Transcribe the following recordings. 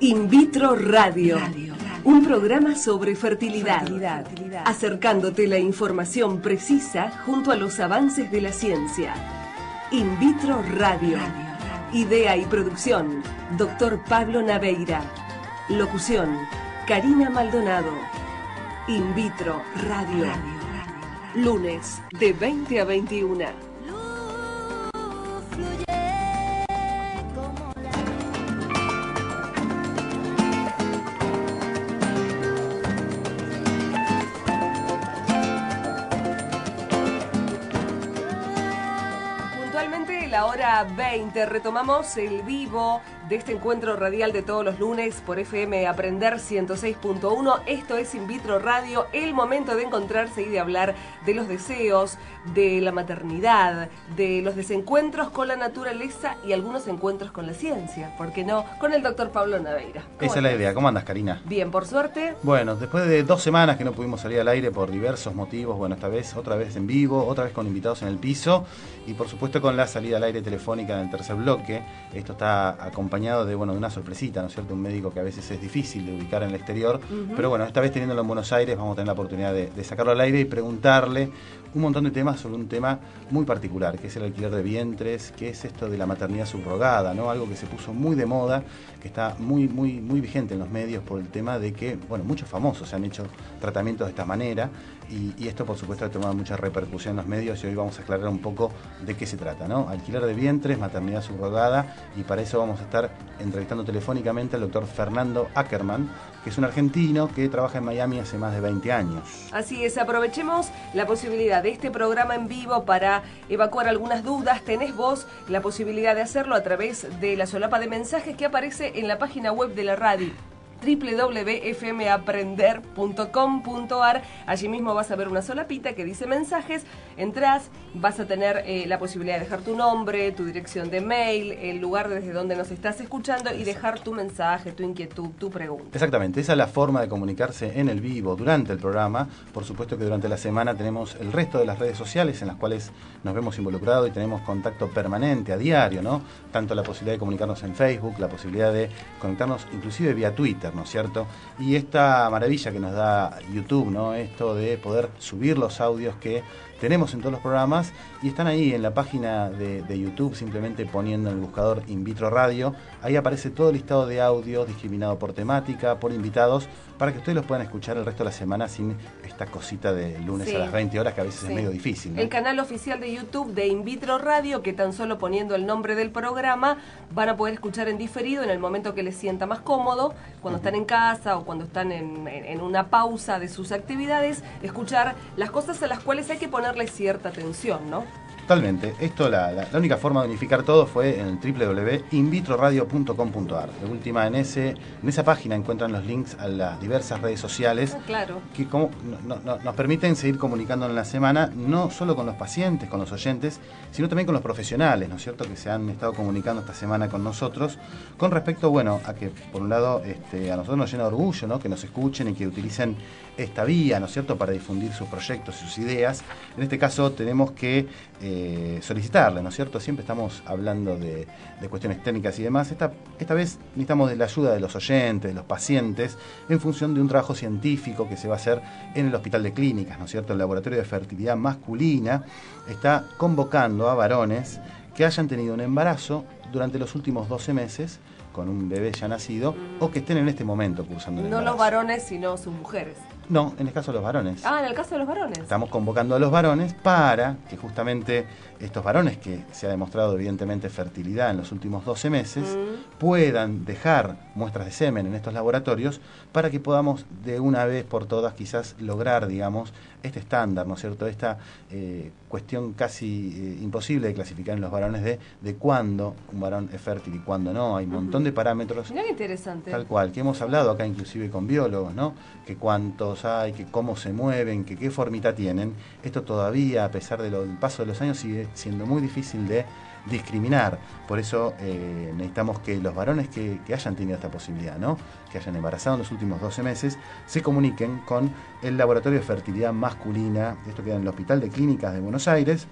In Vitro Radio, un programa sobre fertilidad, acercándote la información precisa junto a los avances de la ciencia. In Vitro Radio, idea y producción, Dr. Pablo Naveira. Locución, Karina Maldonado. In Vitro Radio, lunes de 20 a 21. La hora 20, retomamos el vivo de este encuentro radial de todos los lunes por FM Aprender 106.1. Esto es In Vitro Radio, el momento de encontrarse y de hablar de los deseos, de la maternidad, de los desencuentros con la naturaleza y algunos encuentros con la ciencia, ¿por qué no? Con el doctor Pablo Naveira. Esa es la idea. ¿Cómo andas, Karina? Bien, por suerte. Bueno, después de 2 semanas que no pudimos salir al aire por diversos motivos, bueno, otra vez en vivo, otra vez con invitados en el piso y por supuesto con la salida al aire telefónica en el tercer bloque. Esto está acompañado de una sorpresita, ¿no es cierto? Un médico que a veces es difícil de ubicar en el exterior, pero bueno, esta vez teniéndolo en Buenos Aires vamos a tener la oportunidad de sacarlo al aire y preguntarle un montón de temas sobre un tema muy particular, que es el alquiler de vientres, que es esto de la maternidad subrogada, ¿no? Algo que se puso muy de moda, que está muy vigente en los medios por el tema de que, bueno, muchos famosos se han hecho tratamientos de esta manera y esto por supuesto ha tomado mucha repercusión en los medios y hoy vamos a aclarar un poco de qué se trata, ¿no? Alquiler de vientres, maternidad subrogada, y para eso vamos a estar entrevistando telefónicamente al doctor Fernando Ackerman, que es un argentino que trabaja en Miami hace más de 20 años. Así es, aprovechemos la posibilidad de este programa en vivo para evacuar algunas dudas. Tenés vos la posibilidad de hacerlo a través de la solapa de mensajes que aparece en la página web de la radio, www.fmaprender.com.ar. Allí mismo vas a ver una solapita que dice mensajes. Entrás, vas a tener la posibilidad de dejar tu nombre, tu dirección de mail, el lugar desde donde nos estás escuchando y dejar tu mensaje, tu inquietud, tu pregunta. Exactamente, esa es la forma de comunicarse en el vivo durante el programa. Por supuesto que durante la semana tenemos el resto de las redes sociales en las cuales nos vemos involucrados y tenemos contacto permanente a diario, ¿no? Tanto la posibilidad de comunicarnos en Facebook, la posibilidad de conectarnos inclusive vía Twitter, ¿no es cierto? Y esta maravilla que nos da YouTube, ¿no? Esto de poder subir los audios que tenemos en todos los programas y están ahí en la página de YouTube, simplemente poniendo en el buscador In Vitro Radio. Ahí aparece todo el listado de audios discriminado por temática, por invitados, para que ustedes los puedan escuchar el resto de la semana sin esta cosita de lunes a las 20 horas que a veces es medio difícil, ¿no? El canal oficial de YouTube de In Vitro Radio, que tan solo poniendo el nombre del programa van a poder escuchar en diferido en el momento que les sienta más cómodo, cuando están en casa o cuando están en una pausa de sus actividades, escuchar las cosas a las cuales hay que ponerle cierta atención, ¿no? Totalmente. Esto, la única forma de unificar todo fue en el www.invitroradio.com.ar. De última, en esa página encuentran los links a las diversas redes sociales que nos permiten seguir comunicando en la semana, no solo con los pacientes, con los oyentes, sino también con los profesionales, ¿no es cierto?, que se han estado comunicando esta semana con nosotros, con respecto, bueno, a que, por un lado, a nosotros nos llena de orgullo, ¿no?, que nos escuchen y que utilicen esta vía, ¿no es cierto?, para difundir sus proyectos y sus ideas. En este caso tenemos que solicitarle, ¿no es cierto? Siempre estamos hablando de cuestiones técnicas y demás. Esta vez necesitamos de la ayuda de los oyentes, de los pacientes, en función de un trabajo científico que se va a hacer en el Hospital de Clínicas, ¿no es cierto? El Laboratorio de Fertilidad Masculina está convocando a varones que hayan tenido un embarazo durante los últimos 12 meses con un bebé ya nacido o que estén en este momento cursando el embarazo. No los varones, sino sus mujeres. No, en el caso de los varones. Ah, en el caso de los varones. Estamos convocando a los varones para que justamente estos varones, que se ha demostrado evidentemente fertilidad en los últimos 12 meses, puedan dejar muestras de semen en estos laboratorios para que podamos de una vez por todas quizás lograr, digamos, este estándar, ¿no es cierto?, esta cuestión casi imposible de clasificar en los varones de cuándo un varón es fértil y cuándo no. Hay un montón de parámetros. Mirá qué interesante. Tal cual, que hemos hablado acá inclusive con biólogos, ¿no?, que cuántos hay, que cómo se mueven, que qué formita tienen. Esto todavía, a pesar del paso de los años, sigue siendo muy difícil de discriminar. Por eso necesitamos que los varones que hayan tenido esta posibilidad, ¿no?, que hayan embarazado en los últimos 12 meses, se comuniquen con el Laboratorio de Fertilidad Masculina. Esto queda en el Hospital de Clínicas de Buenos Aires.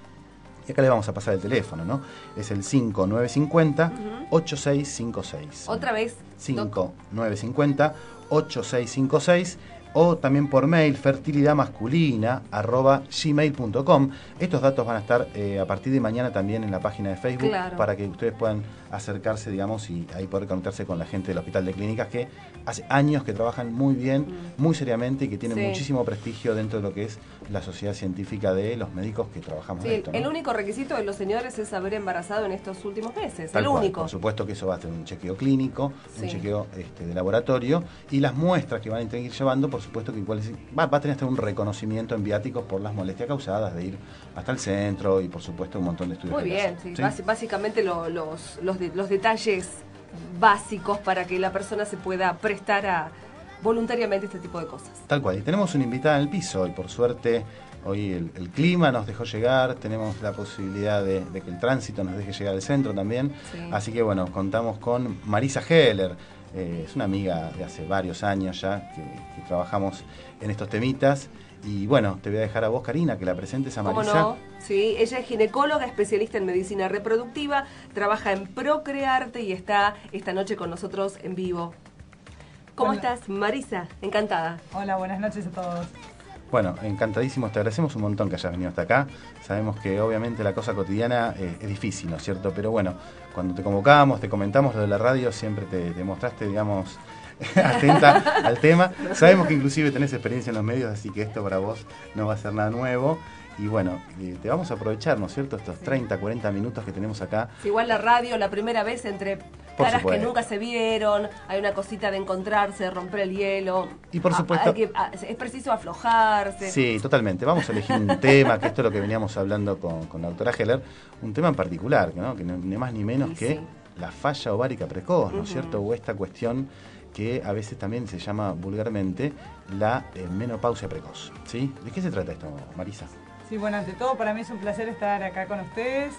Y acá les vamos a pasar el teléfono, ¿no? Es el 5950-8656. Otra vez. 5950-8656. O también por mail, fertilidadmasculina@gmail.com. Estos datos van a estar a partir de mañana también en la página de Facebook, para que ustedes puedan acercarse, digamos, y ahí poder conectarse con la gente del Hospital de Clínicas, que hace años que trabajan muy bien, muy seriamente, y que tienen muchísimo prestigio dentro de lo que es la sociedad científica de los médicos que trabajamos en esto, ¿no? El único requisito de los señores es haber embarazado en estos últimos meses. Tal el cual. único. Por supuesto que eso va a tener un chequeo clínico, un chequeo de laboratorio, y las muestras que van a tener que ir llevando, por supuesto que va a tener hasta un reconocimiento en viáticos por las molestias causadas de ir hasta el centro, y por supuesto un montón de estudios. Muy bien, ¿sí? Básicamente los detalles básicos para que la persona se pueda prestar voluntariamente este tipo de cosas. Tal cual. Y tenemos una invitada en el piso, y por suerte hoy el clima nos dejó llegar, tenemos la posibilidad de que el tránsito nos deje llegar al centro también. Así que bueno, contamos con Marisa Heller. Es una amiga de hace varios años ya que trabajamos en estos temitas. Y bueno, te voy a dejar a vos, Karina, que la presentes a Marisa. ¿Cómo no? Sí, ella es ginecóloga, especialista en medicina reproductiva, trabaja en Procrearte y está esta noche con nosotros en vivo. ¿Cómo estás, Marisa? Encantada. Hola, buenas noches a todos. Bueno, encantadísimos, te agradecemos un montón que hayas venido hasta acá. Sabemos que obviamente la cosa cotidiana es difícil, ¿no es cierto? Pero bueno, cuando te convocamos, te comentamos lo de la radio, siempre te mostraste, digamos, atenta al tema. Sabemos que inclusive tenés experiencia en los medios, así que esto para vos no va a ser nada nuevo. Y bueno, te vamos a aprovechar, ¿no es cierto?, estos 30, 40 minutos que tenemos acá. Igual la radio, la primera vez entre caras que nunca se vieron, hay una cosita de encontrarse, de romper el hielo. Y por supuesto... es preciso aflojarse. Sí, totalmente. Vamos a elegir un tema, que esto es lo que veníamos hablando con la doctora Heller, un tema en particular, ¿no? Que ni más ni menos que la falla ovárica precoz, ¿no es cierto?, o esta cuestión que a veces también se llama vulgarmente la menopausia precoz, ¿sí? ¿De qué se trata esto, Marisa? Sí, bueno, ante todo para mí es un placer estar acá con ustedes.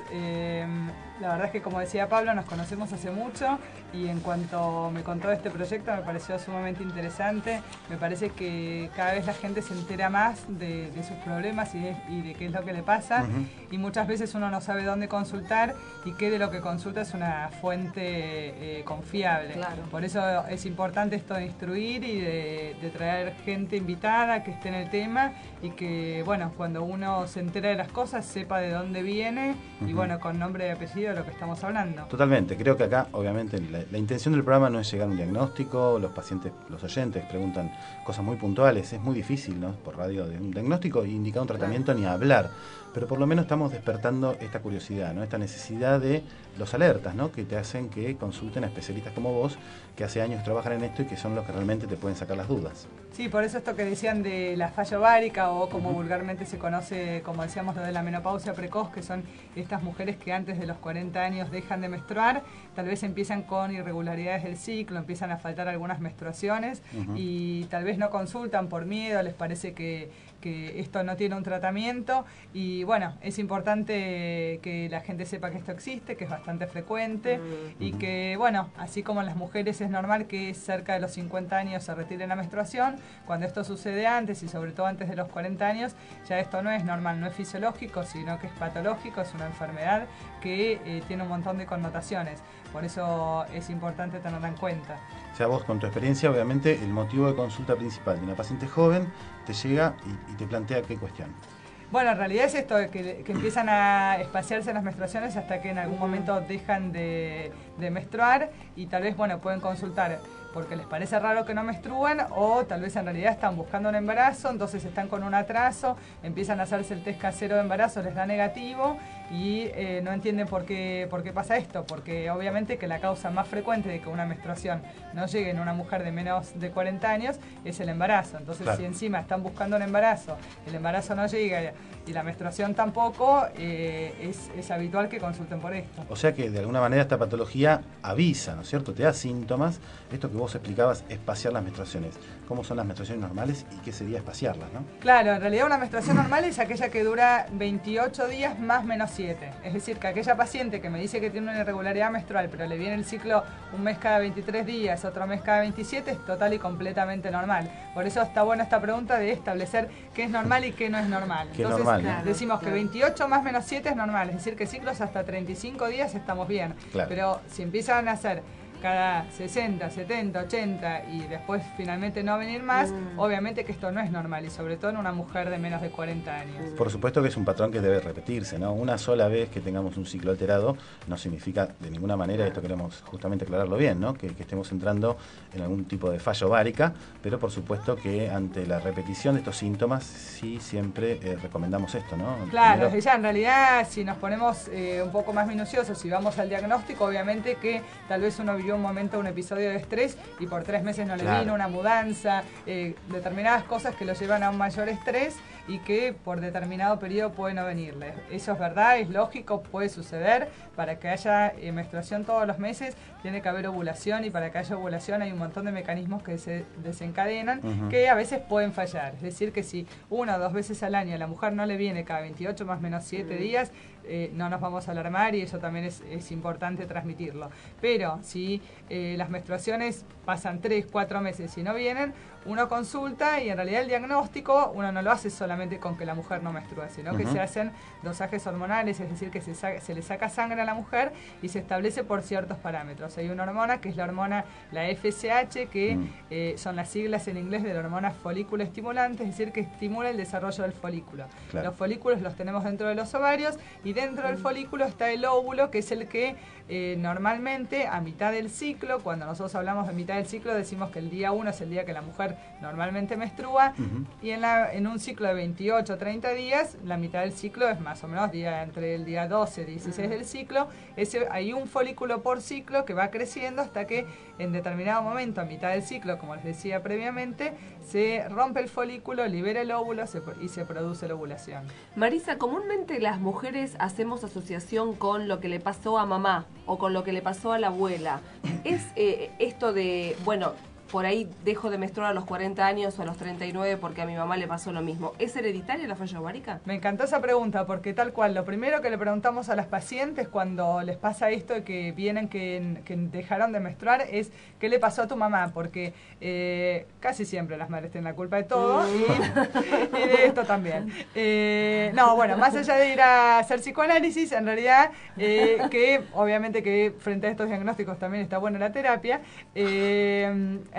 La verdad es que, como decía Pablo, nos conocemos hace mucho, y en cuanto me contó de este proyecto me pareció sumamente interesante. Me parece que cada vez la gente se entera más de sus problemas y de qué es lo que le pasa, y muchas veces uno no sabe dónde consultar y qué de lo que consulta es una fuente confiable. Claro. Por eso es importante esto de instruir y de traer gente invitada que esté en el tema, y que, bueno, cuando uno se entera de las cosas sepa de dónde viene y, bueno, con nombre y apellido de lo que estamos hablando. Totalmente. Creo que acá, obviamente, la intención del programa no es llegar a un diagnóstico. Los pacientes, los oyentes preguntan cosas muy puntuales. Es muy difícil, ¿no?, por radio, de un diagnóstico e indicar un tratamiento, ni hablar. Pero por lo menos estamos despertando esta curiosidad, ¿no?, esta necesidad de los alertas, ¿no?, que te hacen que consulten a especialistas como vos, que hace años trabajan en esto y que son los que realmente te pueden sacar las dudas. Sí, por eso esto que decían de la falla ovárica, o como vulgarmente se conoce, como decíamos, lo de la menopausia precoz, que son estas mujeres que antes de los 40 años dejan de menstruar, tal vez empiezan con irregularidades del ciclo, empiezan a faltar algunas menstruaciones, y tal vez no consultan por miedo, les parece que esto no tiene un tratamiento, y bueno, es importante que la gente sepa que esto existe, que es bastante frecuente, y que, bueno, así como en las mujeres es normal que cerca de los 50 años se retire la menstruación, cuando esto sucede antes, y sobre todo antes de los 40 años, ya esto no es normal, no es fisiológico, sino que es patológico, es una enfermedad que tiene un montón de connotaciones. Por eso es importante tenerla en cuenta. O sea, vos, con tu experiencia, obviamente, el motivo de consulta principal de una paciente joven te llega y te plantea qué cuestión. Bueno, en realidad es esto, que empiezan a espaciarse las menstruaciones hasta que en algún momento dejan de menstruar, y tal vez, bueno, pueden consultar porque les parece raro que no menstruen, o tal vez en realidad están buscando un embarazo, entonces están con un atraso, empiezan a hacerse el test casero de embarazo, les da negativo, y no entienden por qué pasa esto, porque obviamente que la causa más frecuente de que una menstruación no llegue en una mujer de menos de 40 años es el embarazo. Entonces, claro, si encima están buscando un embarazo, el embarazo no llega y la menstruación tampoco, es habitual que consulten por esto. O sea que de alguna manera esta patología avisa, ¿no es cierto? Te da síntomas, esto que vos explicabas, espaciar las menstruaciones. ¿Cómo son las menstruaciones normales y qué sería espaciarlas, no? Claro, en realidad una menstruación normal es aquella que dura 28 días más menos 7. Es decir, que aquella paciente que me dice que tiene una irregularidad menstrual, pero le viene el ciclo un mes cada 23 días, otro mes cada 27, es total y completamente normal. Por eso está buena esta pregunta de establecer qué es normal y qué no es normal. Entonces, normal, ¿no? decimos que 28 más menos 7 es normal, es decir, que ciclos hasta 35 días estamos bien. Claro. Pero si empiezan a hacer cada 60, 70, 80 y después finalmente no venir más, obviamente que esto no es normal, y sobre todo en una mujer de menos de 40 años. Por supuesto que es un patrón que debe repetirse, ¿no? Una sola vez que tengamos un ciclo alterado no significa de ninguna manera, esto queremos justamente aclararlo bien, ¿no? Que estemos entrando en algún tipo de falla ovárica, pero por supuesto que ante la repetición de estos síntomas sí siempre recomendamos esto, ¿no? Claro, primero, ya en realidad si nos ponemos un poco más minuciosos, si vamos al diagnóstico, obviamente que tal vez uno vivió un momento, un episodio de estrés y por 3 meses no le vino, una mudanza, determinadas cosas que lo llevan a un mayor estrés y que por determinado periodo puede no venirle. Eso es verdad, es lógico, puede suceder. Para que haya menstruación todos los meses tiene que haber ovulación, y para que haya ovulación hay un montón de mecanismos que se desencadenan que a veces pueden fallar. Es decir, que si 1 o 2 veces al año a la mujer no le viene cada 28 más menos 7 días, no nos vamos a alarmar, y eso también es importante transmitirlo. Pero si las menstruaciones pasan 3, 4 meses y no vienen, uno consulta, y en realidad el diagnóstico uno no lo hace solamente con que la mujer no menstrua, sino que se hacen dosajes hormonales, es decir, que se le saca sangre a la mujer y se establece por ciertos parámetros. Hay una hormona que es la hormona, la FSH, que son las siglas en inglés de la hormona folículo estimulante, es decir, que estimula el desarrollo del folículo. Claro. Los folículos los tenemos dentro de los ovarios, y dentro del folículo está el óvulo, que es el que normalmente a mitad del ciclo, cuando nosotros hablamos de mitad del ciclo, decimos que el día 1 es el día que la mujer normalmente menstrua, y en un ciclo de 28 o 30 días, la mitad del ciclo es más o menos entre el día 12 y 16 del ciclo. Hay un folículo por ciclo que va creciendo hasta que en determinado momento, a mitad del ciclo, como les decía previamente, se rompe el folículo, libera el óvulo y se produce la ovulación. Marisa, comúnmente las mujeres hacemos asociación con lo que le pasó a mamá o con lo que le pasó a la abuela. ¿Es esto de, bueno, por ahí dejo de menstruar a los 40 años o a los 39 porque a mi mamá le pasó lo mismo? ¿Es hereditaria la falla ovárica? Me encantó esa pregunta, porque tal cual, lo primero que le preguntamos a las pacientes cuando les pasa esto de que vienen que dejaron de menstruar es ¿qué le pasó a tu mamá? Porque casi siempre las madres tienen la culpa de todo y de esto también. No, bueno, más allá de ir a hacer psicoanálisis, en realidad, que obviamente que frente a estos diagnósticos también está buena la terapia,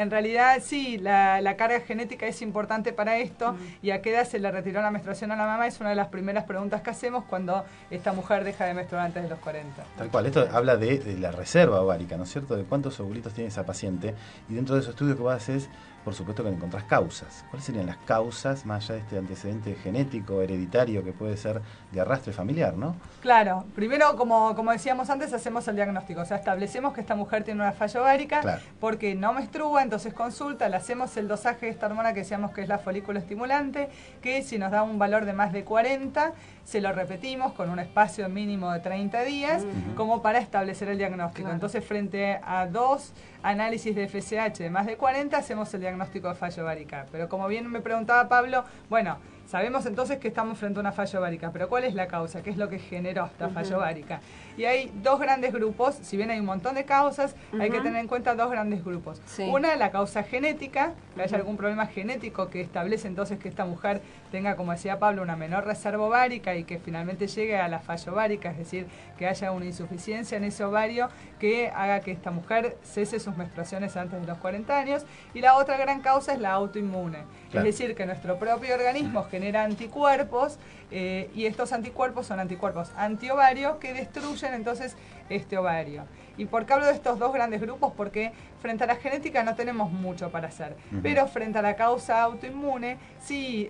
en realidad sí, la carga genética es importante para esto, y a qué edad se le retiró la menstruación a la mamá es una de las primeras preguntas que hacemos cuando esta mujer deja de menstruar antes de los 40. Tal cual, esto habla de la reserva ovárica, ¿no es cierto? De cuántos ovulitos tiene esa paciente, y dentro de esos estudios que vos haces, por supuesto que encontrás causas. ¿Cuáles serían las causas, más allá de este antecedente genético, hereditario, que puede ser de arrastre familiar, ¿no? Claro, primero, como decíamos antes, hacemos el diagnóstico, o sea, establecemos que esta mujer tiene una falla ovárica, claro, porque no menstrua, entonces consulta, le hacemos el dosaje de esta hormona que decíamos que es la folículo estimulante, que si nos da un valor de más de 40, se lo repetimos con un espacio mínimo de 30 días, como para establecer el diagnóstico. Claro. Entonces, frente a 2 análisis de FSH de más de 40, hacemos el diagnóstico de falla ovárica. Pero como bien me preguntaba Pablo, bueno, sabemos entonces que estamos frente a una falla ovárica, pero ¿cuál es la causa? ¿Qué es lo que generó esta falla ovárica? Y hay 2 grandes grupos, si bien hay un montón de causas, hay que tener en cuenta 2 grandes grupos. Sí. Una, la causa genética, que haya algún problema genético que establece entonces que esta mujer tenga, como decía Pablo, una menor reserva ovárica y que finalmente llegue a la falla ovárica, es decir, que haya una insuficiencia en ese ovario que haga que esta mujer cese sus menstruaciones antes de los 40 años. Y la otra gran causa es la autoinmune, claro, es decir, que nuestro propio organismo genera anticuerpos, y estos anticuerpos son anticuerpos antiovarios que destruyen entonces este ovario. ¿Y por qué hablo de estos 2 grandes grupos? Porque frente a la genética no tenemos mucho para hacer, pero frente a la causa autoinmune sí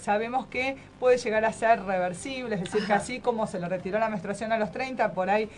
sabemos que puede llegar a ser reversible, es decir, que así como se le retiró la menstruación a los 30, por ahí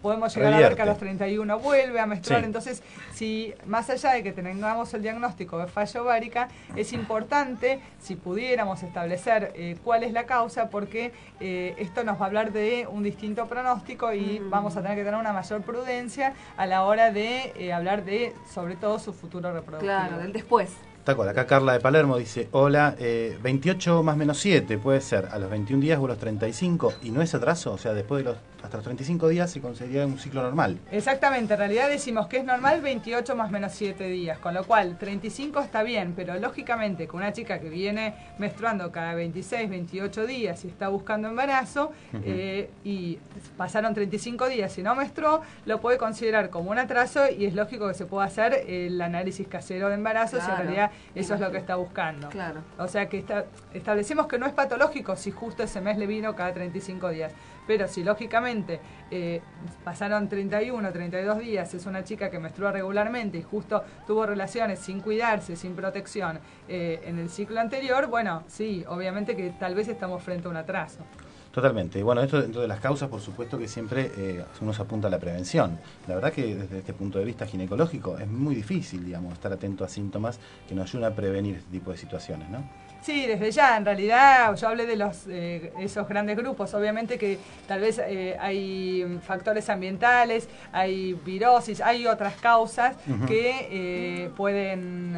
podemos llegar a ver que a los 31 vuelve a menstruar. Entonces, si más allá de que tengamos el diagnóstico de falla ovárica, es importante, si pudiéramos establecer cuál es la causa, porque esto nos va a hablar de un distinto pronóstico y vamos a tener que tener una mayor prudencia a la hora de hablar de, sobre todo, su futuro reproductivo. Claro, del después. Tal cual, acá Carla de Palermo dice, hola, 28 más menos 7 puede ser a los 21 días o a los 35, y no es atraso, o sea, después de hasta los 35 días se consideraría un ciclo normal. Exactamente, en realidad decimos que es normal 28 más menos 7 días, con lo cual 35 está bien, pero lógicamente con una chica que viene menstruando cada 26, 28 días y está buscando embarazo, y pasaron 35 días y no menstruó, lo puede considerar como un atraso y es lógico que se pueda hacer el análisis casero de embarazo, si en realidad eso es lo que está buscando. Claro. O sea que establecemos que no es patológico si justo ese mes le vino cada 35 días. Pero si lógicamente pasaron 31, 32 días, es una chica que menstrua regularmente y justo tuvo relaciones sin cuidarse, sin protección en el ciclo anterior, bueno, sí, obviamente que tal vez estamos frente a un atraso. Totalmente. Bueno, esto dentro de las causas, por supuesto que siempre uno se apunta a la prevención. La verdad que desde este punto de vista ginecológico es muy difícil, digamos, estar atento a síntomas que nos ayuden a prevenir este tipo de situaciones, ¿no? Sí, desde ya, en realidad yo hablé de esos grandes grupos, obviamente que tal vez hay factores ambientales, hay virosis, hay otras causas que pueden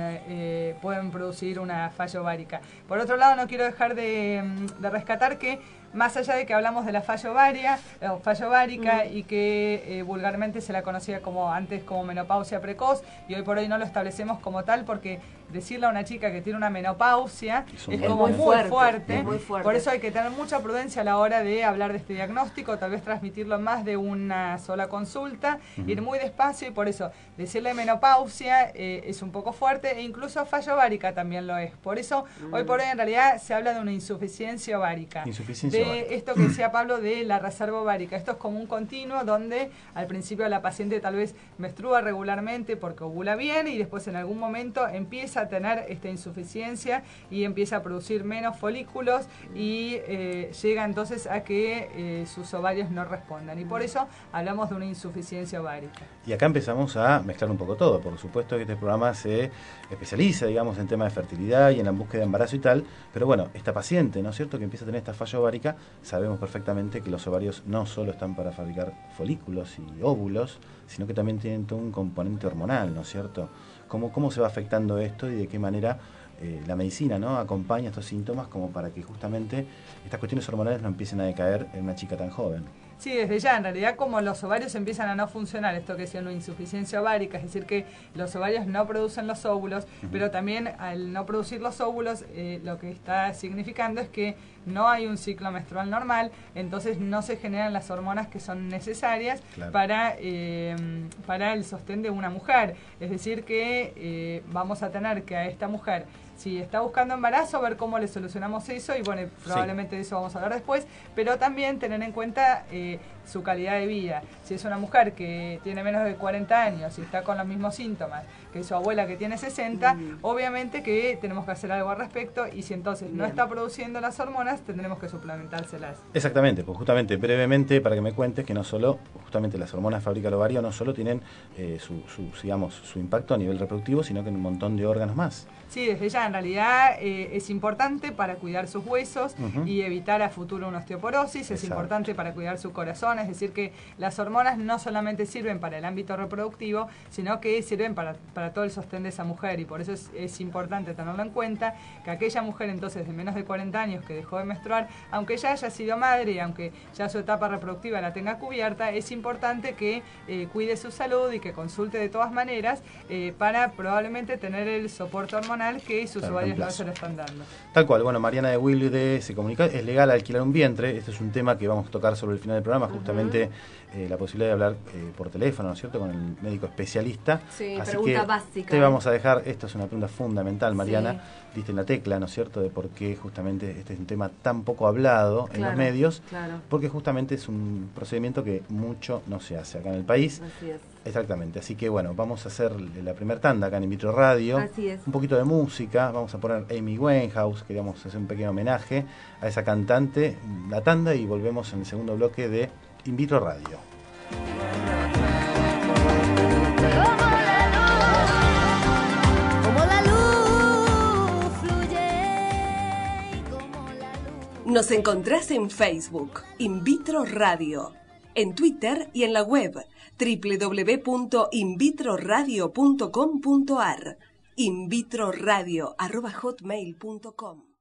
producir una falla ovárica. Por otro lado, no quiero dejar de rescatar que más allá de que hablamos de la falla ovárica y que vulgarmente se la conocía antes como menopausia precoz, y hoy por hoy no lo establecemos como tal, porque decirle a una chica que tiene una menopausia es como muy fuerte. Por eso hay que tener mucha prudencia a la hora de hablar de este diagnóstico, tal vez transmitirlo en más de una sola consulta, ir muy despacio, y por eso decirle menopausia es un poco fuerte, e incluso falla ovárica también lo es. Por eso hoy por hoy en realidad se habla de una insuficiencia ovárica. Esto que decía Pablo de la reserva ovárica. Esto es como un continuo donde al principio la paciente tal vez menstrua regularmente porque ovula bien y después en algún momento empieza a tener esta insuficiencia y empieza a producir menos folículos y llega entonces a que sus ovarios no respondan. Y por eso hablamos de una insuficiencia ovárica. Y acá empezamos a mezclar un poco todo. Por supuesto que este programa se especializa, digamos, en temas de fertilidad y en la búsqueda de embarazo y tal, pero bueno, esta paciente, ¿no es cierto?, que empieza a tener esta falla ovárica, sabemos perfectamente que los ovarios no solo están para fabricar folículos y óvulos, sino que también tienen todo un componente hormonal, ¿no es cierto? ¿Cómo se va afectando esto y de qué manera la medicina, ¿no?, acompaña estos síntomas como para que justamente estas cuestiones hormonales no empiecen a decaer en una chica tan joven? Sí, desde ya, en realidad como los ovarios empiezan a no funcionar, esto que es una insuficiencia ovárica, es decir que los ovarios no producen los óvulos, pero también al no producir los óvulos lo que está significando es que no hay un ciclo menstrual normal, entonces no se generan las hormonas que son necesarias para el sostén de una mujer. Es decir que vamos a tener que a esta mujer, si está buscando embarazo, ver cómo le solucionamos eso, y bueno, probablemente de eso vamos a hablar después, pero también tener en cuenta su calidad de vida. Si es una mujer que tiene menos de 40 años y está con los mismos síntomas que su abuela que tiene 60, obviamente que tenemos que hacer algo al respecto, y si entonces no está produciendo las hormonas, tendremos que suplementárselas. Exactamente, pues justamente, brevemente, para que me cuentes que no solo, justamente las hormonas fabrica el ovario, no solo tienen su impacto a nivel reproductivo, sino que en un montón de órganos más. Sí, desde ya, en realidad es importante para cuidar sus huesos y evitar a futuro una osteoporosis, es importante para cuidar su corazón, es decir que las hormonas no solamente sirven para el ámbito reproductivo, sino que sirven para todo el sostén de esa mujer, y por eso es importante tenerlo en cuenta, que aquella mujer entonces de menos de 40 años que dejó de menstruar, aunque ya haya sido madre y aunque ya su etapa reproductiva la tenga cubierta, es importante que cuide su salud y que consulte de todas maneras para probablemente tener el soporte hormonal que sus ovarios no se lo están dando. Tal cual. Bueno, Mariana de Wilde se comunica, es legal alquilar un vientre. Este es un tema que vamos a tocar sobre el final del programa, justamente la posibilidad de hablar por teléfono, ¿no es cierto?, con el médico especialista. Sí, así pregunta que básica. Te vamos a dejar, esto es una pregunta fundamental, Mariana, diste en la tecla, ¿no es cierto?, de por qué justamente este es un tema tan poco hablado en los medios, porque justamente es un procedimiento que mucho no se hace acá en el país. Así es. Exactamente, así que bueno, vamos a hacer la primer tanda acá en Invitro Radio. Así es. Un poquito de música, vamos a poner Amy Winehouse, queríamos hacer un pequeño homenaje a esa cantante, la tanda, y volvemos en el segundo bloque de Invitro Radio. Nos encontrás en Facebook, Invitro Radio, en Twitter y en la web www.invitroradio.com.ar, invitroradio@hotmail.com.